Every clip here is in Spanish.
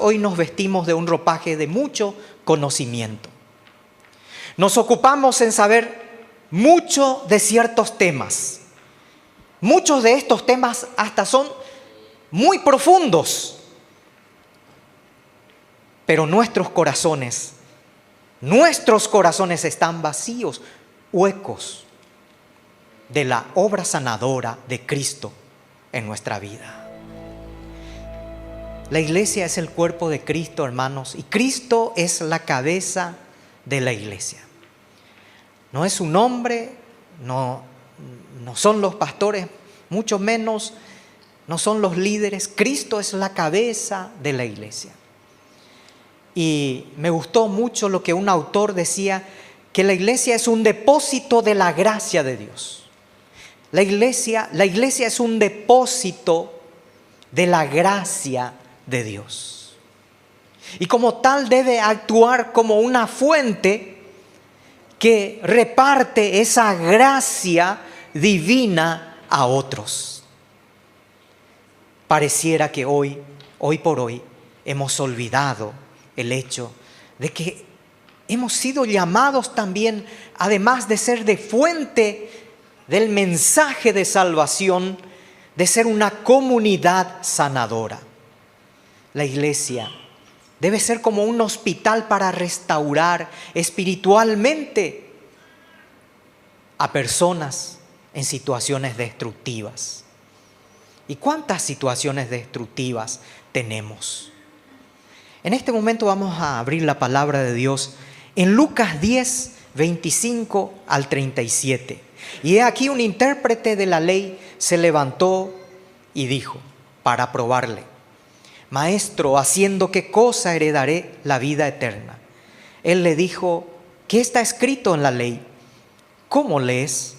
hoy nos vestimos de un ropaje de mucho conocimiento. Nos ocupamos en saber mucho de ciertos temas. Muchos de estos temas hasta son muy profundos. Pero nuestros corazones están vacíos, huecos de la obra sanadora de Cristo en nuestra vida. La iglesia es el cuerpo de Cristo, hermanos, y Cristo es la cabeza de la iglesia. No es un hombre, no son los pastores, mucho menos no son los líderes. Cristo es la cabeza de la iglesia. Y me gustó mucho lo que un autor decía, que la iglesia es un depósito de la gracia de Dios. La iglesia es un depósito de la gracia de Dios. Y como tal debe actuar como una fuente que reparte esa gracia divina a otros. Pareciera que hoy por hoy, hemos olvidado el hecho de que hemos sido llamados también, además de ser de fuente del mensaje de salvación, de ser una comunidad sanadora. La iglesia debe ser como un hospital para restaurar espiritualmente a personas en situaciones destructivas. ¿Y cuántas situaciones destructivas tenemos? En este momento vamos a abrir la palabra de Dios en Lucas 10, 25 al 37. Y he aquí un intérprete de la ley se levantó y dijo, para probarle: Maestro, ¿haciendo qué cosa heredaré la vida eterna? Él le dijo, ¿qué está escrito en la ley? ¿Cómo lees?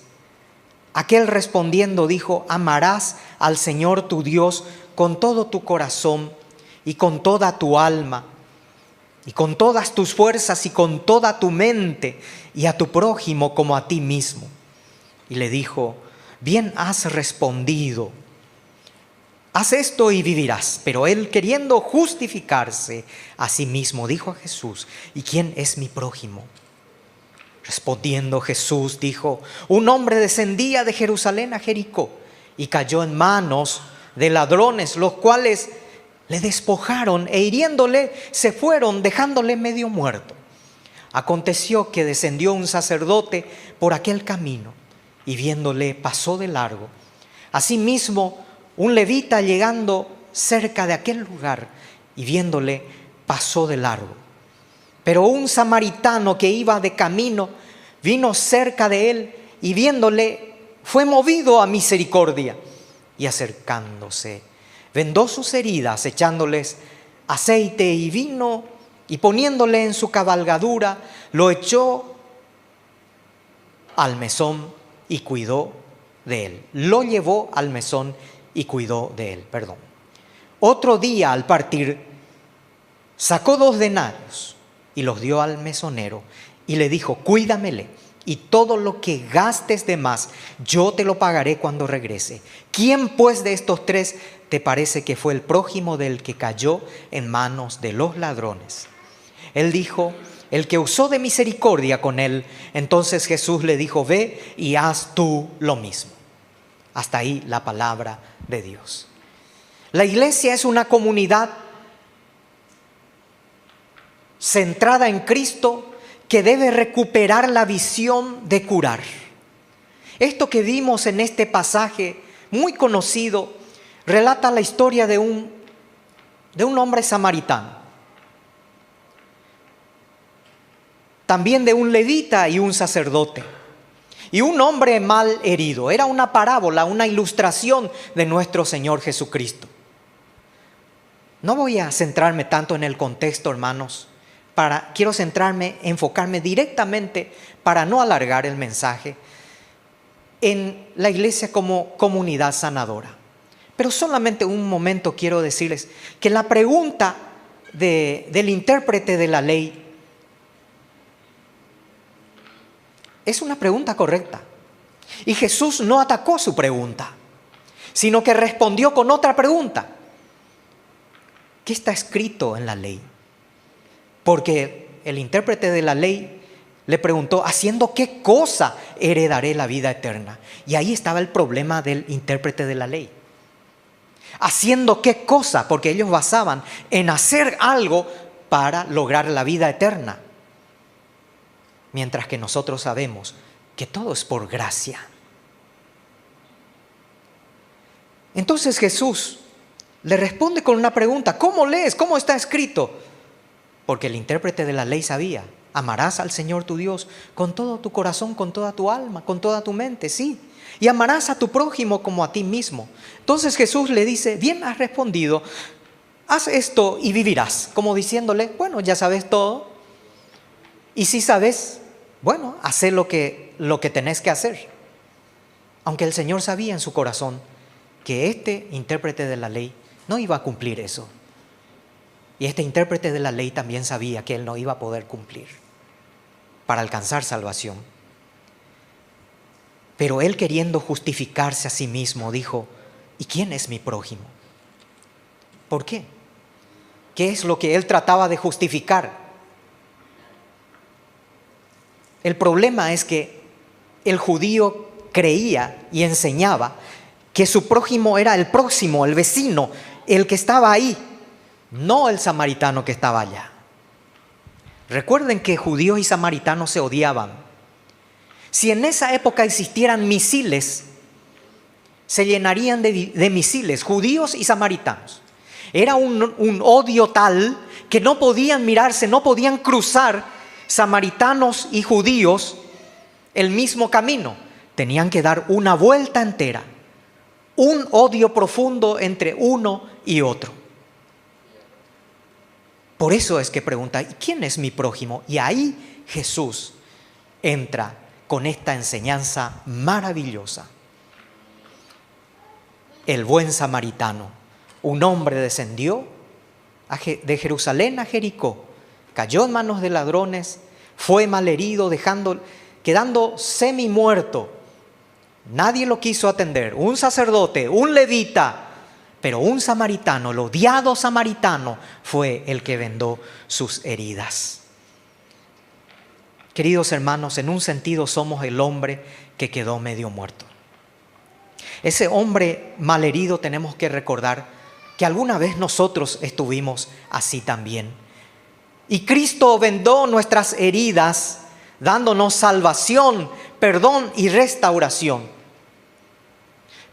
Aquel respondiendo dijo, amarás al Señor tu Dios con todo tu corazón y con toda tu alma y con todas tus fuerzas y con toda tu mente, y a tu prójimo como a ti mismo. Y le dijo, bien has respondido. Haz esto y vivirás. Pero él, queriendo justificarse a sí mismo, dijo a Jesús, ¿y quién es mi prójimo? Respondiendo Jesús dijo, un hombre descendía de Jerusalén a Jericó y cayó en manos de ladrones, los cuales le despojaron e hiriéndole se fueron, dejándole medio muerto. Aconteció que descendió un sacerdote por aquel camino y viéndole pasó de largo. Asimismo, un levita llegando cerca de aquel lugar y viéndole pasó de largo. Pero un samaritano que iba de camino vino cerca de él y viéndole fue movido a misericordia y acercándose vendó sus heridas, echándoles aceite y vino y poniéndole en su cabalgadura lo echó al mesón y cuidó de él. Lo llevó al mesón y cuidó de él. Otro día al partir sacó 2 denarios y los dio al mesonero y le dijo, cuídamele y todo lo que gastes de más yo te lo pagaré cuando regrese. ¿Quién pues de estos 3 te parece que fue el prójimo del que cayó en manos de los ladrones? Él dijo, el que usó de misericordia con él. Entonces Jesús le dijo, ve y haz tú lo mismo. Hasta ahí la palabra de Dios. La iglesia es una comunidad centrada en Cristo que debe recuperar la visión de curar. Esto que vimos en este pasaje muy conocido relata la historia de un hombre samaritano, también de un levita y un sacerdote, y un hombre mal herido. Era una parábola, una ilustración de nuestro Señor Jesucristo. No voy a centrarme tanto en el contexto, hermanos. Quiero enfocarme directamente, para no alargar el mensaje, en la iglesia como comunidad sanadora. Pero solamente un momento quiero decirles que la pregunta del intérprete de la ley es una pregunta correcta. Y Jesús no atacó su pregunta, sino que respondió con otra pregunta ¿qué está escrito en la ley? Porque el intérprete de la ley le preguntó, ¿haciendo qué cosa heredaré la vida eterna? Y ahí estaba el problema del intérprete de la ley. ¿Haciendo qué cosa? Porque ellos basaban en hacer algo para lograr la vida eterna. Mientras que nosotros sabemos que todo es por gracia. Entonces Jesús le responde con una pregunta. ¿Cómo lees? ¿Cómo está escrito? Porque el intérprete de la ley sabía. Amarás al Señor tu Dios con todo tu corazón, con toda tu alma, con toda tu mente, sí. Y amarás a tu prójimo como a ti mismo. Entonces Jesús le dice, bien has respondido, haz esto y vivirás. Como diciéndole, bueno, ya sabes todo. Y si sabes, bueno, haz lo que tenés que hacer. Aunque el Señor sabía en su corazón que este intérprete de la ley no iba a cumplir eso. Y este intérprete de la ley también sabía que él no iba a poder cumplir para alcanzar salvación. Pero él, queriendo justificarse a sí mismo, dijo, ¿y quién es mi prójimo? ¿Por qué? ¿Qué es lo que él trataba de justificar? El problema es que el judío creía y enseñaba que su prójimo era el próximo, el vecino, el que estaba ahí, no el samaritano que estaba allá. Recuerden que judíos y samaritanos se odiaban. Si en esa época existieran misiles, se llenarían de misiles, judíos y samaritanos. Era un odio tal que no podían mirarse, no podían cruzar samaritanos y judíos el mismo camino. Tenían que dar una vuelta entera. Un odio profundo entre uno y otro. Por eso es que pregunta, ¿quién es mi prójimo? Y ahí Jesús entra con esta enseñanza maravillosa. El buen samaritano, un hombre descendió de Jerusalén a Jericó, cayó en manos de ladrones, fue malherido, quedando semi muerto. Nadie lo quiso atender, un sacerdote, un levita, pero un samaritano, el odiado samaritano, fue el que vendó sus heridas. Queridos hermanos, en un sentido somos el hombre que quedó medio muerto. Ese hombre malherido, tenemos que recordar que alguna vez nosotros estuvimos así también. Y Cristo vendó nuestras heridas, dándonos salvación, perdón y restauración.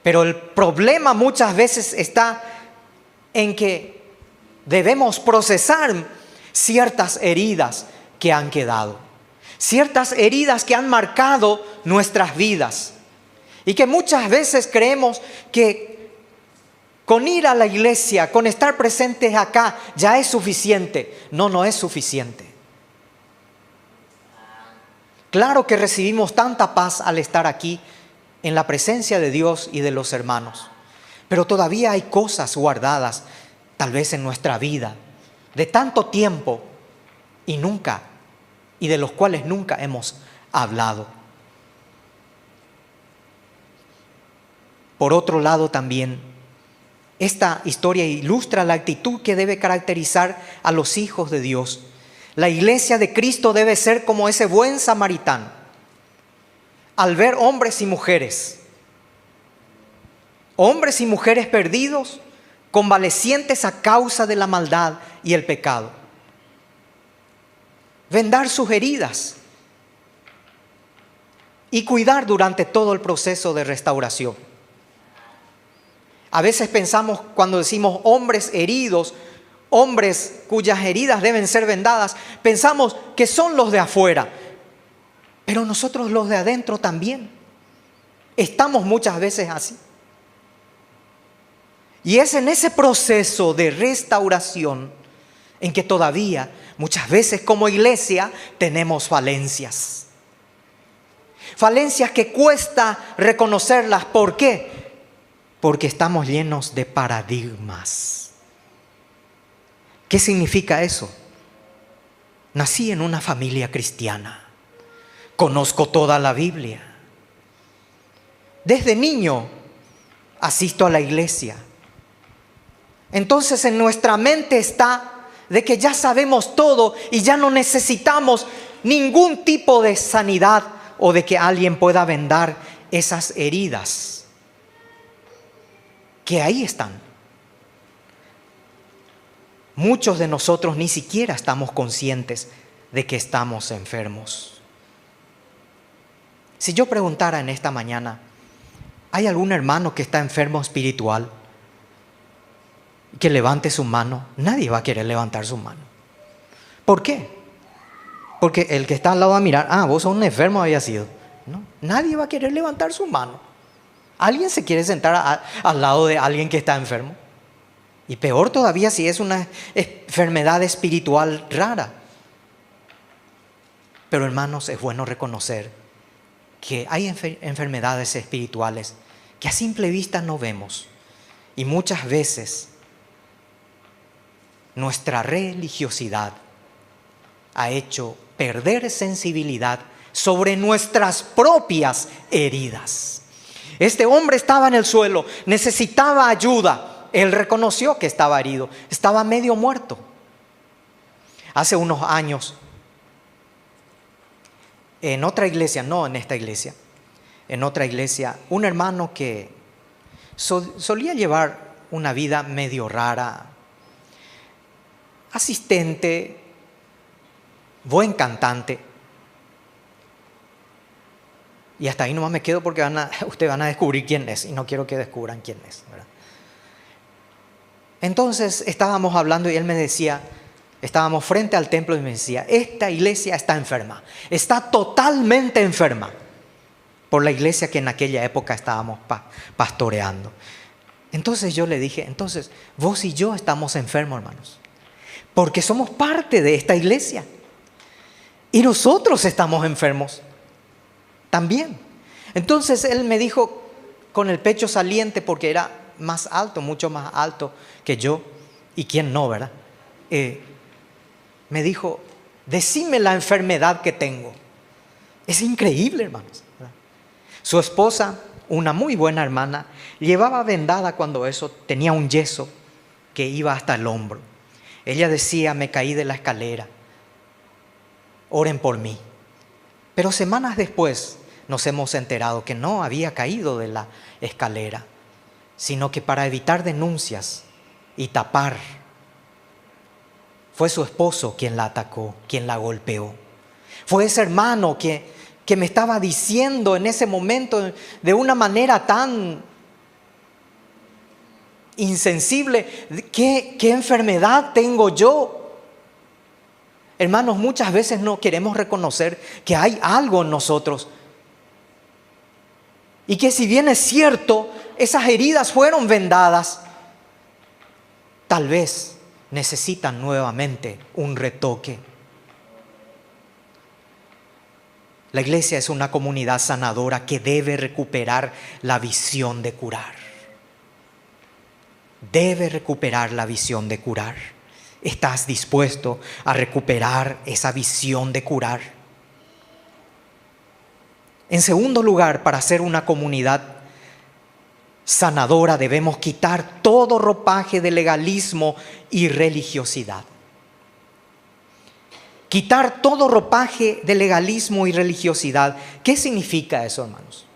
Pero el problema muchas veces está en que debemos procesar ciertas heridas que han quedado, ciertas heridas que han marcado nuestras vidas y que muchas veces creemos que con ir a la iglesia, con estar presentes acá, ya es suficiente. No, no es suficiente. Claro que recibimos tanta paz al estar aquí, en la presencia de Dios y de los hermanos. Pero todavía hay cosas guardadas, tal vez en nuestra vida, de tanto tiempo y de los cuales nunca hemos hablado. Por otro lado también, esta historia ilustra la actitud que debe caracterizar a los hijos de Dios. La iglesia de Cristo debe ser como ese buen samaritano. Al ver hombres y mujeres perdidos, convalecientes a causa de la maldad y el pecado, vendar sus heridas y cuidar durante todo el proceso de restauración. A veces pensamos, cuando decimos hombres heridos, hombres cuyas heridas deben ser vendadas, pensamos que son los de afuera. Pero nosotros los de adentro también estamos muchas veces así. Y es en ese proceso de restauración en que todavía muchas veces como iglesia tenemos falencias. Falencias que cuesta reconocerlas. ¿Por qué? Porque estamos llenos de paradigmas. ¿Qué significa eso? Nací en una familia cristiana. Conozco toda la Biblia. Desde niño asisto a la iglesia. Entonces en nuestra mente está de que ya sabemos todo y ya no necesitamos ningún tipo de sanidad o de que alguien pueda vendar esas heridas que ahí están. Muchos de nosotros ni siquiera estamos conscientes de que estamos enfermos. Si yo preguntara en esta mañana, ¿hay algún hermano que está enfermo espiritual? Que levante su mano. Nadie va a querer levantar su mano. ¿Por qué? Porque el que está al lado va a mirar, vos sos un enfermo, había sido. No, nadie va a querer levantar su mano. ¿Alguien se quiere sentar al lado de alguien que está enfermo? Y peor todavía si es una enfermedad espiritual rara. Pero hermanos, es bueno reconocer que hay enfermedades espirituales que a simple vista no vemos. Y muchas veces nuestra religiosidad ha hecho perder sensibilidad sobre nuestras propias heridas. Este hombre estaba en el suelo, necesitaba ayuda. Él reconoció que estaba herido, estaba medio muerto. Hace unos años, en otra iglesia, no en esta iglesia, en otra iglesia, un hermano que solía llevar una vida medio rara, asistente, buen cantante. Y hasta ahí nomás me quedo porque ustedes van a descubrir quién es y no quiero que descubran quién es, ¿verdad? Entonces estábamos hablando y él me decía, estábamos frente al templo y me decía, esta iglesia está enferma, está totalmente enferma por la iglesia que en aquella época estábamos pastoreando. Entonces yo le dije, entonces vos y yo estamos enfermos, hermanos, porque somos parte de esta iglesia y nosotros estamos enfermos también. Entonces él me dijo con el pecho saliente, porque era más alto, mucho más alto que yo, y quién no, ¿verdad? Me dijo, decime la enfermedad que tengo. Es increíble, hermanos, ¿verdad? Su esposa, una muy buena hermana, llevaba vendada cuando eso, tenía un yeso que iba hasta el hombro. Ella decía, me caí de la escalera, oren por mí. Pero semanas después nos hemos enterado que no había caído de la escalera, sino que para evitar denuncias y tapar, fue su esposo quien la atacó, quien la golpeó. Fue ese hermano que me estaba diciendo en ese momento de una manera tan insensible, ¿qué enfermedad tengo yo? Hermanos, muchas veces no queremos reconocer que hay algo en nosotros y que si bien es cierto, esas heridas fueron vendadas, tal vez necesitan nuevamente un retoque. La iglesia es una comunidad sanadora que debe recuperar la visión de curar. Debe recuperar la visión de curar. ¿Estás dispuesto a recuperar esa visión de curar? En segundo lugar, para ser una comunidad sanadora debemos quitar todo ropaje de legalismo y religiosidad. Quitar todo ropaje de legalismo y religiosidad. ¿Qué significa eso, hermanos?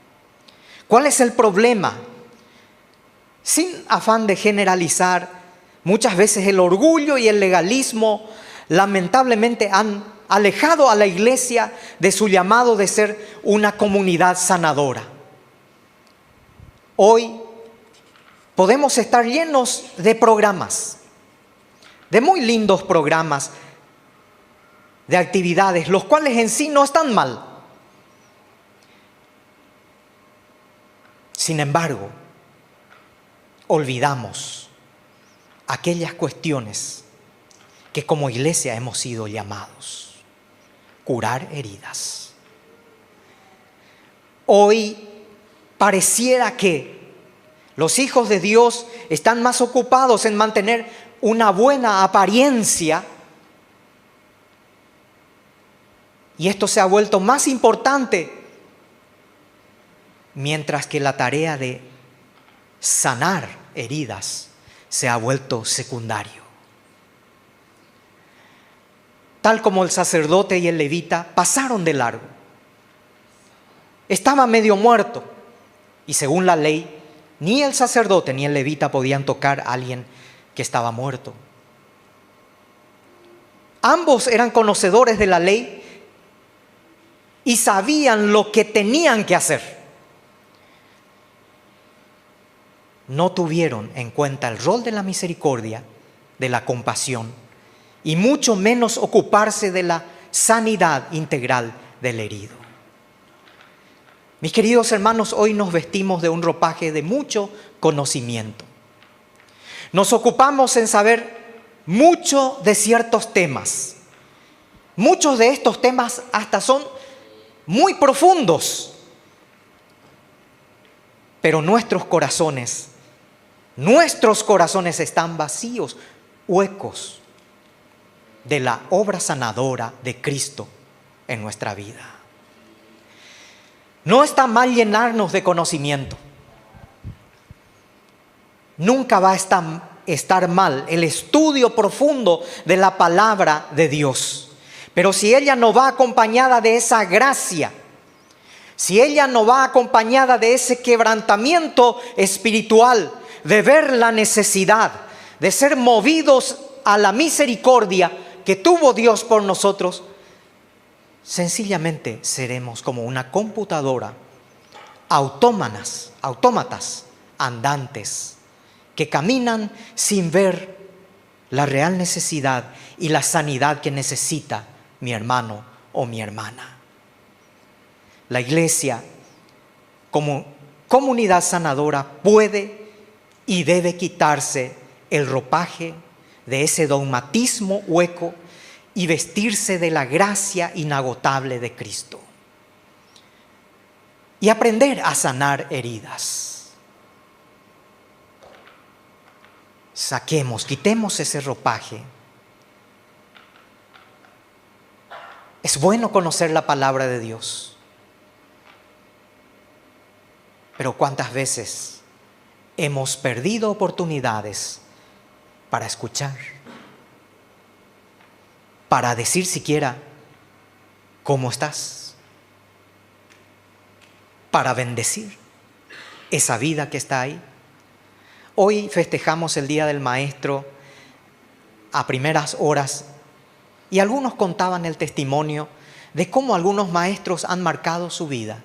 ¿Cuál es el problema? Sin afán de generalizar, muchas veces el orgullo y el legalismo lamentablemente han alejado a la iglesia de su llamado de ser una comunidad sanadora. Hoy podemos estar llenos de programas, de muy lindos programas, de actividades, los cuales en sí no están mal. Sin embargo, olvidamos aquellas cuestiones que como iglesia hemos sido llamados: curar heridas. Hoy pareciera que los hijos de Dios están más ocupados en mantener una buena apariencia, y esto se ha vuelto más importante, mientras que la tarea de sanar heridas se ha vuelto secundario. Tal como el sacerdote y el levita pasaron de largo. Estaba medio muerto y según la ley, ni el sacerdote ni el levita podían tocar a alguien que estaba muerto. Ambos eran conocedores de la ley y sabían lo que tenían que hacer. No tuvieron en cuenta el rol de la misericordia, de la compasión, y mucho menos ocuparse de la sanidad integral del herido. Mis queridos hermanos, hoy nos vestimos de un ropaje de mucho conocimiento. Nos ocupamos en saber mucho de ciertos temas. Muchos de estos temas hasta son muy profundos. Pero nuestros corazones están vacíos, huecos de la obra sanadora de Cristo en nuestra vida. No está mal llenarnos de conocimiento. Nunca va a estar mal el estudio profundo de la palabra de Dios. Pero si ella no va acompañada de esa gracia, si ella no va acompañada de ese quebrantamiento espiritual, de ver la necesidad, de ser movidos a la misericordia que tuvo Dios por nosotros, sencillamente seremos como una computadora, autómatas andantes, que caminan sin ver la real necesidad y la sanidad que necesita mi hermano o mi hermana. La iglesia, como comunidad sanadora, puede y debe quitarse el ropaje de ese dogmatismo hueco y vestirse de la gracia inagotable de Cristo. Y aprender a sanar heridas. Quitemos ese ropaje. Es bueno conocer la palabra de Dios. Pero ¿cuántas veces hemos perdido oportunidades para escuchar? Para decir siquiera, ¿cómo estás? Para bendecir esa vida que está ahí. Hoy festejamos el Día del Maestro a primeras horas y algunos contaban el testimonio de cómo algunos maestros han marcado su vida.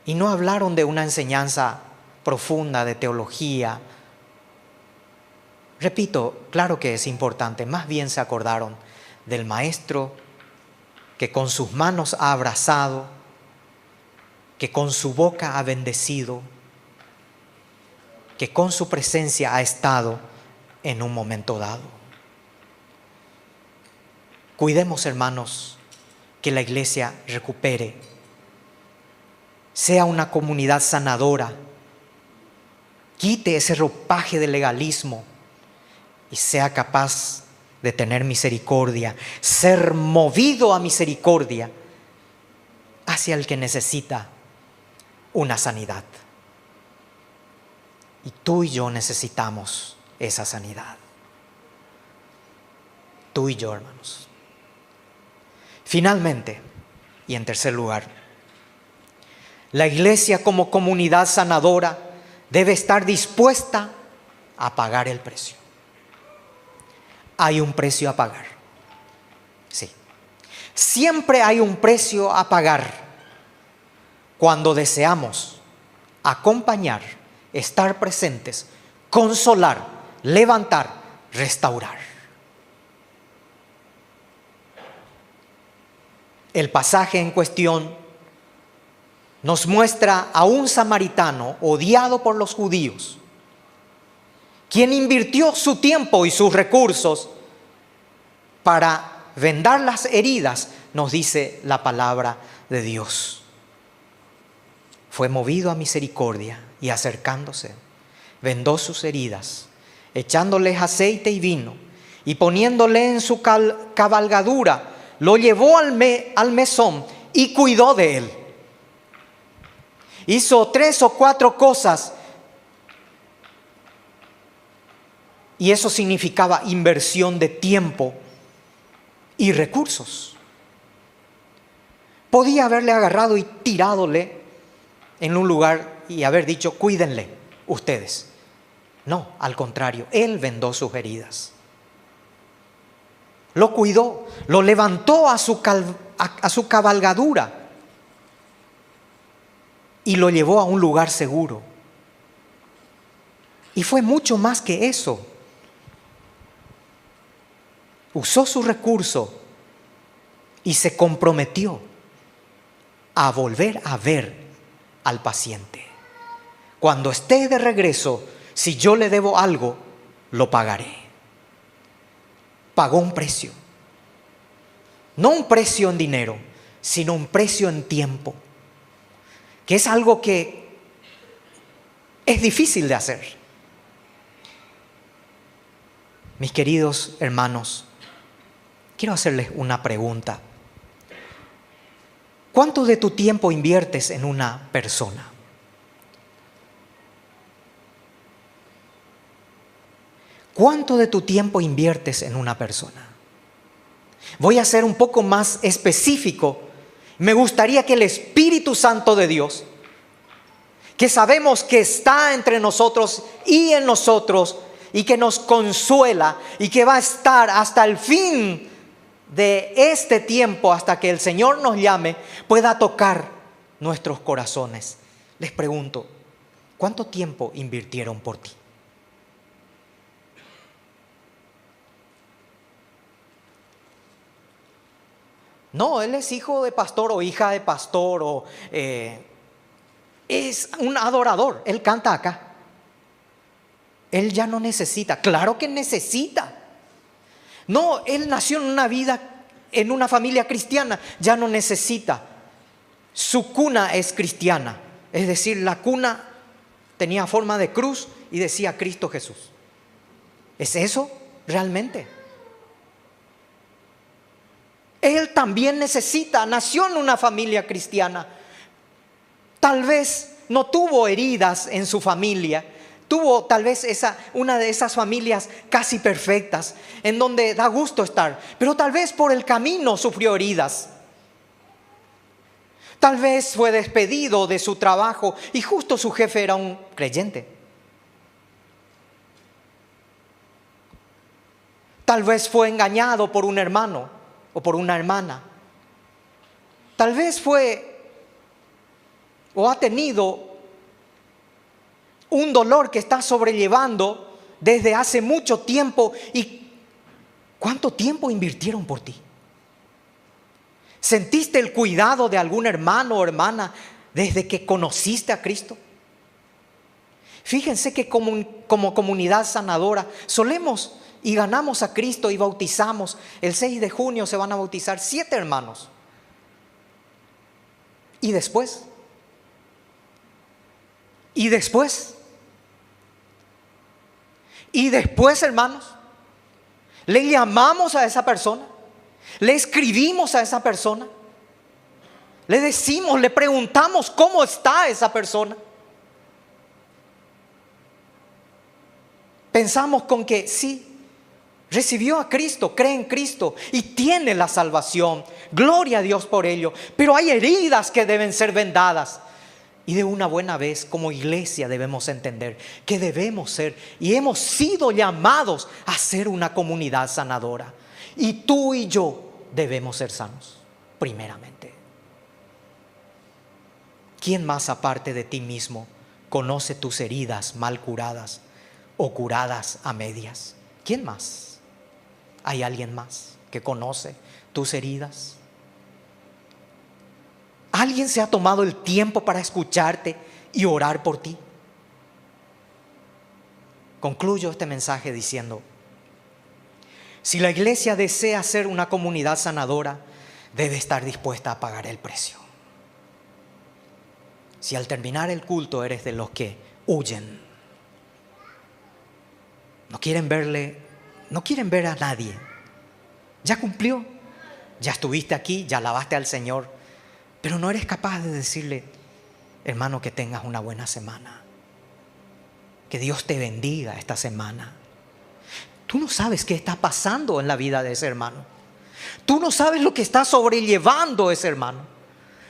Y no hablaron de una enseñanza profunda de teología. Repito, claro que es importante, más bien se acordaron del maestro que con sus manos ha abrazado, que con su boca ha bendecido, que con su presencia ha estado en un momento dado. Cuidemos, hermanos, que la iglesia recupere, sea una comunidad sanadora, quite ese ropaje de legalismo y sea capaz de tener misericordia, ser movido a misericordia hacia el que necesita una sanidad. Y tú y yo necesitamos esa sanidad. Tú y yo, hermanos. Finalmente, y en tercer lugar, la iglesia como comunidad sanadora debe estar dispuesta a pagar el precio. Hay un precio a pagar. Sí. Siempre hay un precio a pagar cuando deseamos acompañar, estar presentes, consolar, levantar, restaurar. El pasaje en cuestión nos muestra a un samaritano odiado por los judíos, quien invirtió su tiempo y sus recursos para vendar las heridas, nos dice la palabra de Dios. Fue movido a misericordia y acercándose, vendó sus heridas, echándoles aceite y vino y poniéndole en su cabalgadura, lo llevó al mesón y cuidó de él. Hizo 3 o 4 cosas Y eso significaba inversión de tiempo y recursos. Podía haberle agarrado y tiradole en un lugar y haber dicho, cuídenle ustedes. No, al contrario, Él vendó sus heridas. Lo cuidó, lo levantó a su cabalgadura y lo llevó a un lugar seguro. Y fue mucho más que eso. Usó su recurso y se comprometió a volver a ver al paciente. Cuando esté de regreso, si yo le debo algo, lo pagaré. Pagó un precio. No un precio en dinero, sino un precio en tiempo. Que es algo que es difícil de hacer. Mis queridos hermanos, quiero hacerles una pregunta. ¿Cuánto de tu tiempo inviertes en una persona? ¿Cuánto de tu tiempo inviertes en una persona? Voy a ser un poco más específico. Me gustaría que el Espíritu Santo de Dios, que sabemos que está entre nosotros y en nosotros, y que nos consuela, y que va a estar hasta el fin de este tiempo, hasta que el Señor nos llame, pueda tocar nuestros corazones. Les pregunto, ¿cuánto tiempo invirtieron por ti? No, él es hijo de pastor o hija de pastor o es un adorador. Él canta acá. Él ya no necesita. Claro que necesita. No, él nació en una vida, en una familia cristiana. Ya no necesita. Su cuna es cristiana. Es decir, la cuna tenía forma de cruz y decía Cristo Jesús. ¿Es eso realmente? Él también necesita, nació en una familia cristiana. Tal vez no tuvo heridas en su familia. Tuvo tal vez una de esas familias casi perfectas, en donde da gusto estar. Pero tal vez por el camino sufrió heridas. Tal vez fue despedido de su trabajo y justo su jefe era un creyente. Tal vez fue engañado por un hermano o por una hermana. Tal vez fue o ha tenido un dolor que está sobrellevando desde hace mucho tiempo. ¿Y cuánto tiempo invirtieron por ti? ¿Sentiste el cuidado de algún hermano o hermana desde que conociste a Cristo? Fíjense que como comunidad sanadora solemos y ganamos a Cristo y bautizamos. El 6 de junio se van a bautizar 7 hermanos. ¿Y después? ¿Y después? ¿Y después, hermanos? ¿Le llamamos a esa persona? ¿Le escribimos a esa persona? ¿Le decimos, le preguntamos cómo está esa persona? Pensamos con que sí, recibió a Cristo, cree en Cristo y tiene la salvación. Gloria a Dios por ello. Pero hay heridas que deben ser vendadas. Y de una buena vez, como iglesia, debemos entender que debemos ser y hemos sido llamados a ser una comunidad sanadora. Y tú y yo debemos ser sanos, primeramente. ¿Quién más aparte de ti mismo conoce tus heridas mal curadas o curadas a medias? ¿Quién más? ¿Hay alguien más que conoce tus heridas? ¿Alguien se ha tomado el tiempo para escucharte y orar por ti? Concluyo este mensaje diciendo, si la iglesia desea ser una comunidad sanadora, debe estar dispuesta a pagar el precio. Si al terminar el culto eres de los que huyen, no quieren ver a nadie, ya cumplió, ya estuviste aquí, ya alabaste al Señor, pero no eres capaz de decirle, hermano, que tengas una buena semana, que Dios te bendiga esta semana. Tú no sabes qué está pasando en la vida de ese hermano. Tú no sabes lo que está sobrellevando ese hermano.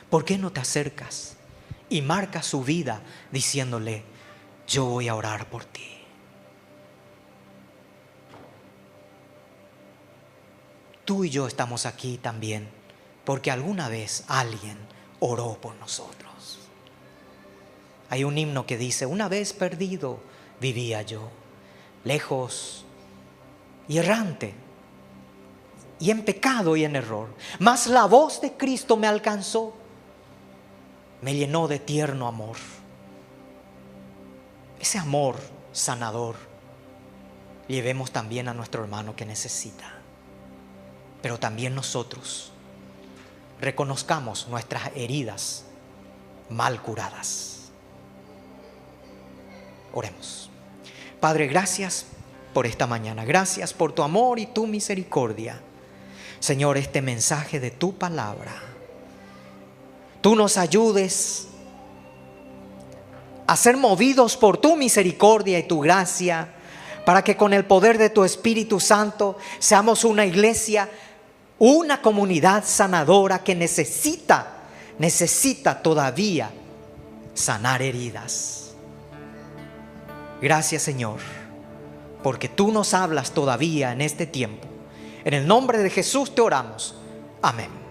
¿Por qué no te acercas y marcas su vida diciéndole: yo voy a orar por ti? Tú y yo estamos aquí también porque alguna vez alguien oró por nosotros. Hay un himno que dice: una vez perdido vivía yo, lejos y errante, y en pecado y en error, mas la voz de Cristo me alcanzó, me llenó de tierno amor. Ese amor sanador llevemos también a nuestro hermano que necesita. Pero también nosotros reconozcamos nuestras heridas mal curadas. Oremos. Padre, gracias por esta mañana. Gracias por tu amor y tu misericordia. Señor, este mensaje de tu palabra, tú nos ayudes a ser movidos por tu misericordia y tu gracia, para que con el poder de tu Espíritu Santo seamos una iglesia, una comunidad sanadora que necesita todavía sanar heridas. Gracias, Señor, porque tú nos hablas todavía en este tiempo. En el nombre de Jesús te oramos. Amén.